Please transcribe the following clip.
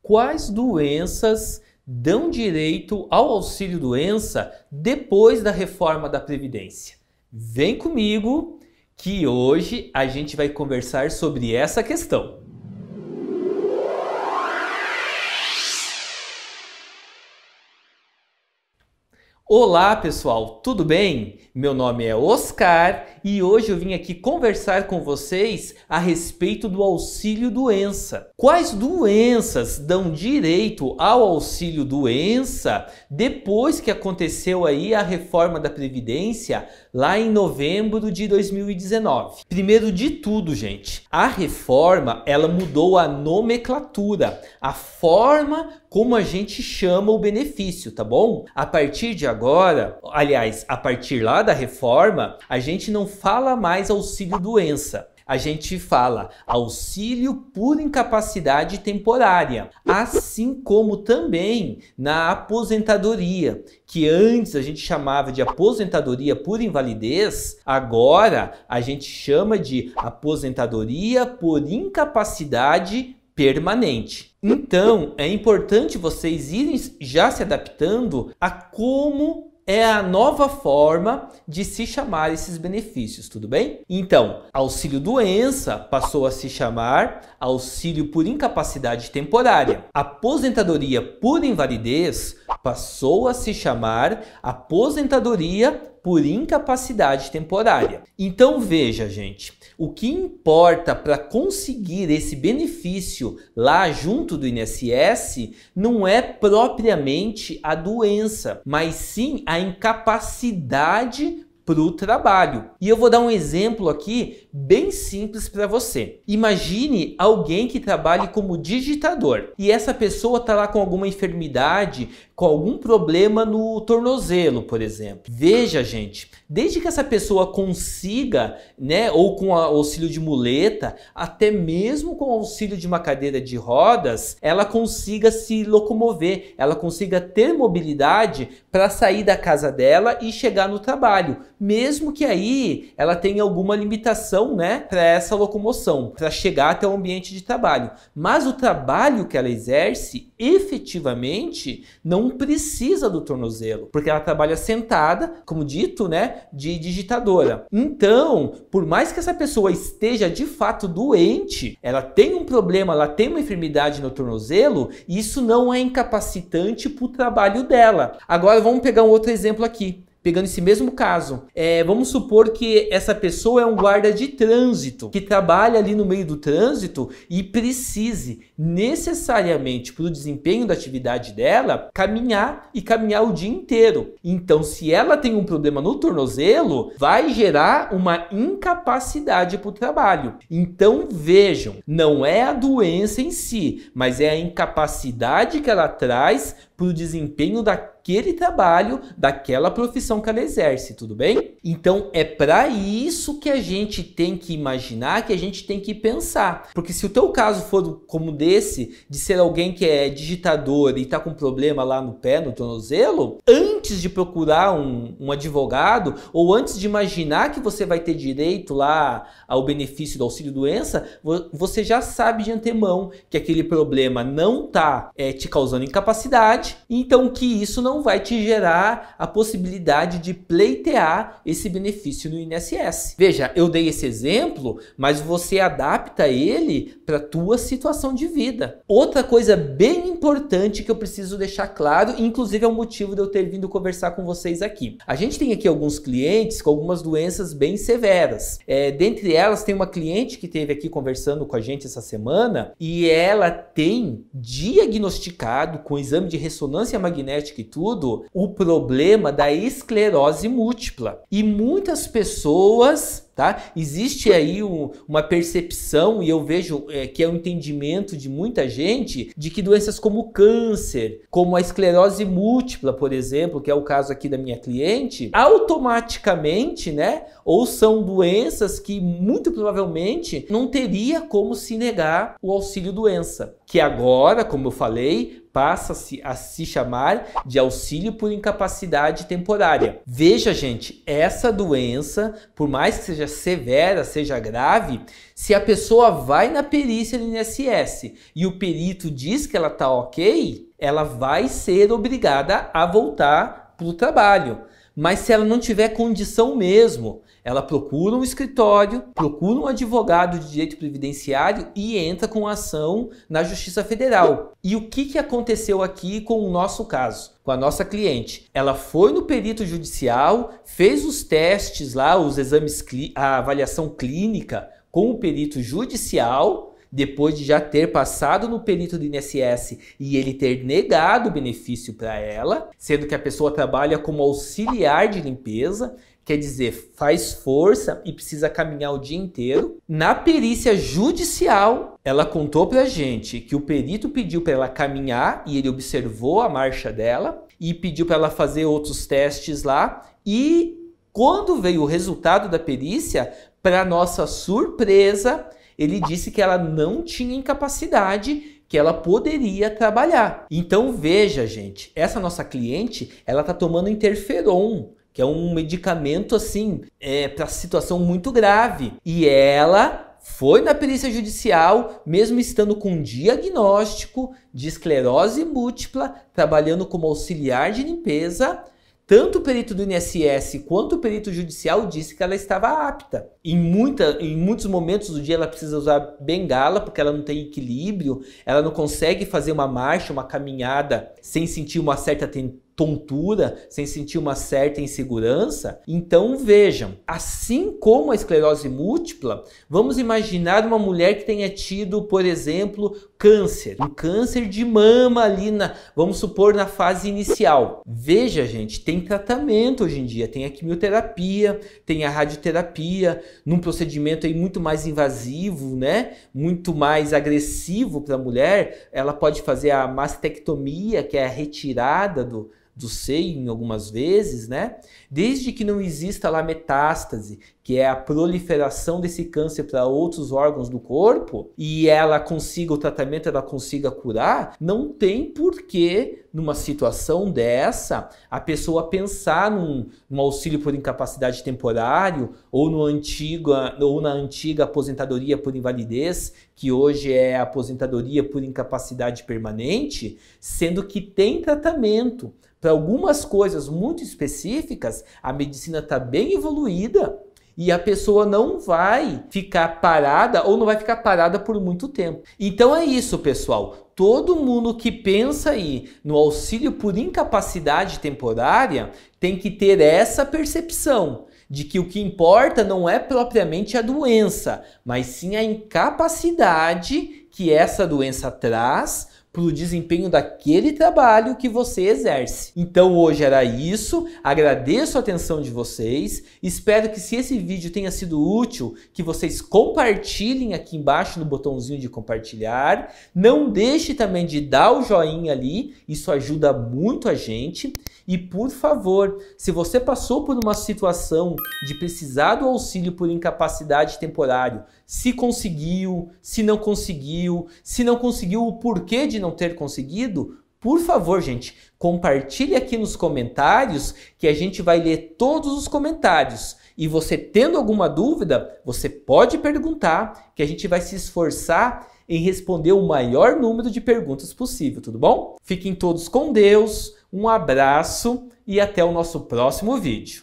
Quais doenças dão direito ao auxílio-doença depois da reforma da Previdência? Vem comigo que hoje a gente vai conversar sobre essa questão. Olá pessoal, tudo bem? Meu nome é Oscar e hoje eu vim aqui conversar com vocês a respeito do auxílio-doença. Quais doenças dão direito ao auxílio-doença depois que aconteceu aí a reforma da Previdência lá em novembro de 2019? Primeiro de tudo, gente, a reforma ela mudou a nomenclatura, a forma como a gente chama o benefício, tá bom? A partir de agora, aliás, a partir lá da reforma, a gente não fala mais auxílio-doença. A gente fala auxílio por incapacidade temporária, assim como também na aposentadoria, que antes a gente chamava de aposentadoria por invalidez, agora a gente chama de aposentadoria por incapacidade permanente. Então, é importante vocês irem já se adaptando a como é a nova forma de se chamar esses benefícios, tudo bem? Então, auxílio-doença passou a se chamar auxílio por incapacidade temporária. Aposentadoria por invalidez passou a se chamar aposentadoria por incapacidade temporária. Então veja, gente, o que importa para conseguir esse benefício lá junto do INSS não é propriamente a doença, mas sim a incapacidade para o trabalho. E eu vou dar um exemplo aqui bem simples para você. Imagine alguém que trabalhe como digitador e essa pessoa está lá com alguma enfermidade, com algum problema no tornozelo, por exemplo. Veja, gente, desde que essa pessoa consiga, né, ou com o auxílio de muleta, até mesmo com o auxílio de uma cadeira de rodas, ela consiga se locomover, ela consiga ter mobilidade para sair da casa dela e chegar no trabalho, mesmo que aí ela tenha alguma limitação, né, para essa locomoção, para chegar até o ambiente de trabalho. Mas o trabalho que ela exerce, efetivamente, não precisa do tornozelo, porque ela trabalha sentada, como dito, né, de digitadora. Então, por mais que essa pessoa esteja de fato doente, ela tem um problema, ela tem uma enfermidade no tornozelo, isso não é incapacitante para o trabalho dela. Agora vamos pegar um outro exemplo aqui. Pegando esse mesmo caso, vamos supor que essa pessoa é um guarda de trânsito que trabalha ali no meio do trânsito e precise necessariamente para o desempenho da atividade dela caminhar o dia inteiro. Então, se ela tem um problema no tornozelo, vai gerar uma incapacidade para o trabalho. Então, vejam, não é a doença em si, mas é a incapacidade que ela traz para o desempenho daquele trabalho, daquela profissão que ela exerce, tudo bem? Então é para isso que a gente tem que imaginar, que a gente tem que pensar. Porque se o teu caso for como desse, de ser alguém que é digitador e está com problema lá no pé, no tornozelo, antes de procurar um advogado ou antes de imaginar que você vai ter direito lá ao benefício do auxílio-doença, você já sabe de antemão que aquele problema não está te causando incapacidade, então que isso não vai te gerar a possibilidade de pleitear esse benefício no INSS. Veja, eu dei esse exemplo, mas você adapta ele para a tua situação de vida. Outra coisa bem importante que eu preciso deixar claro, inclusive é o motivo de eu ter vindo conversar com vocês aqui. A gente tem aqui alguns clientes com algumas doenças bem severas. Dentre elas tem uma cliente que esteve aqui conversando com a gente essa semana e ela tem diagnosticado com exame de ressonância magnética e tudo, o problema da esclerose múltipla. E muitas pessoas, tá? Existe aí uma percepção, e eu vejo que é um entendimento de muita gente, de que doenças como câncer, como a esclerose múltipla, por exemplo, que é o caso aqui da minha cliente, automaticamente, né? Ou são doenças que muito provavelmente não teria como se negar o auxílio-doença. Que agora, como eu falei, passa a se chamar de auxílio por incapacidade temporária. Veja, gente, essa doença, por mais que seja severa, seja grave, se a pessoa vai na perícia do INSS e o perito diz que ela está ok, ela vai ser obrigada a voltar para o trabalho. Mas se ela não tiver condição mesmo, ela procura um escritório, procura um advogado de direito previdenciário e entra com ação na Justiça Federal. E o que aconteceu aqui com o nosso caso, com a nossa cliente? Ela foi no perito judicial, fez os testes lá, os exames, a avaliação clínica com o perito judicial, depois de já ter passado no perito do INSS e ele ter negado o benefício para ela, sendo que a pessoa trabalha como auxiliar de limpeza, quer dizer, faz força e precisa caminhar o dia inteiro. Na perícia judicial, ela contou pra gente que o perito pediu para ela caminhar e ele observou a marcha dela e pediu para ela fazer outros testes lá. E quando veio o resultado da perícia, para nossa surpresa, ele disse que ela não tinha incapacidade, que ela poderia trabalhar. Então veja, gente, essa nossa cliente, ela tá tomando interferon, que é um medicamento assim, para situação muito grave. E ela foi na perícia judicial, mesmo estando com diagnóstico de esclerose múltipla, trabalhando como auxiliar de limpeza. Tanto o perito do INSS quanto o perito judicial disse que ela estava apta. Em muitos momentos do dia ela precisa usar bengala porque ela não tem equilíbrio, ela não consegue fazer uma marcha, uma caminhada sem sentir uma certa tontura, sem sentir uma certa insegurança. Então vejam, assim como a esclerose múltipla, vamos imaginar uma mulher que tenha tido, por exemplo, câncer, um câncer de mama ali vamos supor, na fase inicial. Veja, gente, tem tratamento hoje em dia, tem a quimioterapia, tem a radioterapia, num procedimento aí muito mais invasivo, né? Muito mais agressivo para a mulher. Ela pode fazer a mastectomia, que é a retirada do seio em algumas vezes, né? Desde que não exista lá metástase, que é a proliferação desse câncer para outros órgãos do corpo, e ela consiga o tratamento, ela consiga curar, não tem porquê, numa situação dessa, a pessoa pensar num auxílio por incapacidade temporário ou na antiga aposentadoria por invalidez, que hoje é a aposentadoria por incapacidade permanente, sendo que tem tratamento. Para algumas coisas muito específicas, a medicina está bem evoluída e a pessoa não vai ficar parada ou não vai ficar parada por muito tempo. Então é isso, pessoal. Todo mundo que pensa aí no auxílio por incapacidade temporária tem que ter essa percepção de que o que importa não é propriamente a doença, mas sim a incapacidade que essa doença traz para o desempenho daquele trabalho que você exerce. Então hoje era isso, agradeço a atenção de vocês, espero que se esse vídeo tenha sido útil, que vocês compartilhem aqui embaixo no botãozinho de compartilhar, não deixe também de dar o joinha ali, isso ajuda muito a gente. E por favor, se você passou por uma situação de precisar do auxílio por incapacidade temporária, se conseguiu, se não conseguiu, o porquê de não ter conseguido, por favor, gente, compartilhe aqui nos comentários que a gente vai ler todos os comentários. E você tendo alguma dúvida, você pode perguntar que a gente vai se esforçar em responder o maior número de perguntas possível, tudo bom? Fiquem todos com Deus, um abraço e até o nosso próximo vídeo.